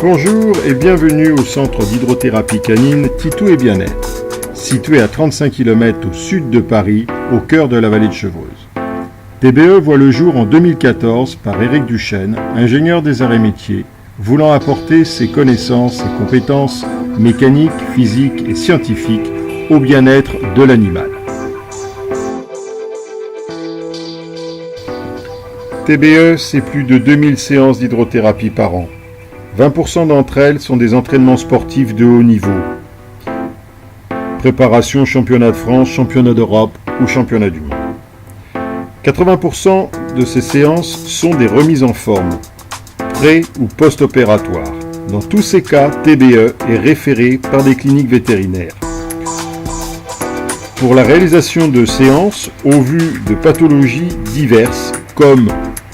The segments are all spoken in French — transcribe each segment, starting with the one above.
Bonjour et bienvenue au centre d'hydrothérapie canine Titou et Bien-être, situé à 35 km au sud de Paris, au cœur de la vallée de Chevreuse. TBE voit le jour en 2014 par Éric Duchesne, ingénieur des arts et métiers, voulant apporter ses connaissances et compétences mécaniques, physiques et scientifiques au bien-être de l'animal. TBE, c'est plus de 2000 séances d'hydrothérapie par an. 20% d'entre elles sont des entraînements sportifs de haut niveau. Préparation championnat de France, championnat d'Europe ou championnat du monde. 80% de ces séances sont des remises en forme, pré- ou post-opératoires. Dans tous ces cas, TBE est référé par des cliniques vétérinaires. Pour la réalisation de séances au vu de pathologies diverses comme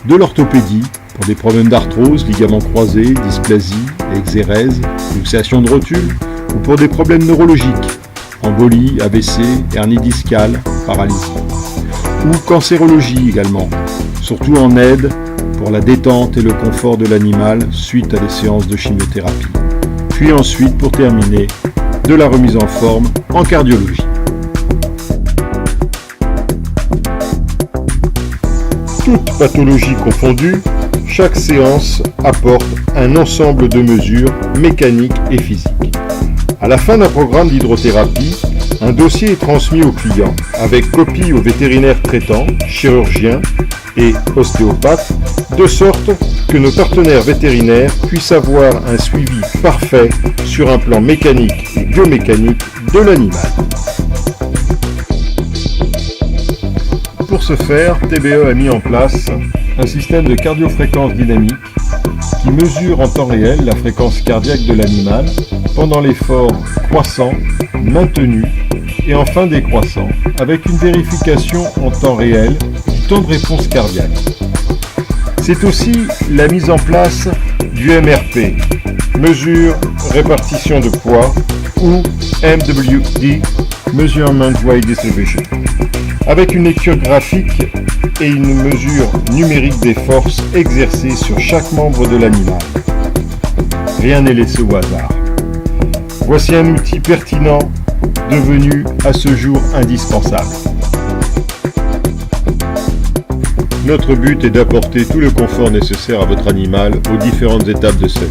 de l'orthopédie, pour des problèmes d'arthrose, ligaments croisés, dysplasie, exérèse, luxation de rotule, ou pour des problèmes neurologiques, embolie, AVC, hernie discale, paralysie. Ou cancérologie également, surtout en aide pour la détente et le confort de l'animal suite à des séances de chimiothérapie. Puis ensuite, pour terminer, de la remise en forme en cardiologie. Toutes pathologies confondues, chaque séance apporte un ensemble de mesures mécaniques et physiques. À la fin d'un programme d'hydrothérapie, un dossier est transmis au client avec copie au vétérinaire traitant, chirurgien et ostéopathe, de sorte que nos partenaires vétérinaires puissent avoir un suivi parfait sur un plan mécanique et biomécanique de l'animal. Pour ce faire, TBE a mis en place un système de cardiofréquence dynamique qui mesure en temps réel la fréquence cardiaque de l'animal pendant l'effort croissant, maintenu et enfin décroissant, avec une vérification en temps réel du temps de réponse cardiaque. C'est aussi la mise en place du MRP, mesure répartition de poids, ou MWD, Measurement Weight Distribution, avec une lecture graphique et une mesure numérique des forces exercées sur chaque membre de l'animal. Rien n'est laissé au hasard. Voici un outil pertinent devenu à ce jour indispensable. Notre but est d'apporter tout le confort nécessaire à votre animal aux différentes étapes de sa vie.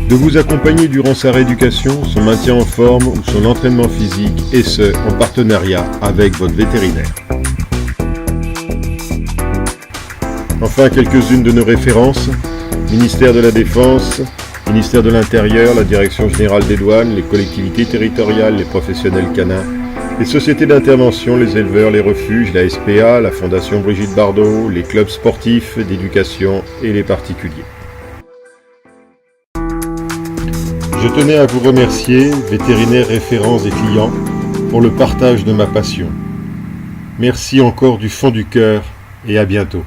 De vous accompagner durant sa rééducation, son maintien en forme ou son entraînement physique, et ce, en partenariat avec votre vétérinaire. Enfin, quelques-unes de nos références: ministère de la Défense, ministère de l'Intérieur, la Direction Générale des Douanes, les collectivités territoriales, les professionnels canins, les sociétés d'intervention, les éleveurs, les refuges, la SPA, la Fondation Brigitte Bardot, les clubs sportifs d'éducation et les particuliers. Je tenais à vous remercier, vétérinaires référents et clients, pour le partage de ma passion. Merci encore du fond du cœur et à bientôt.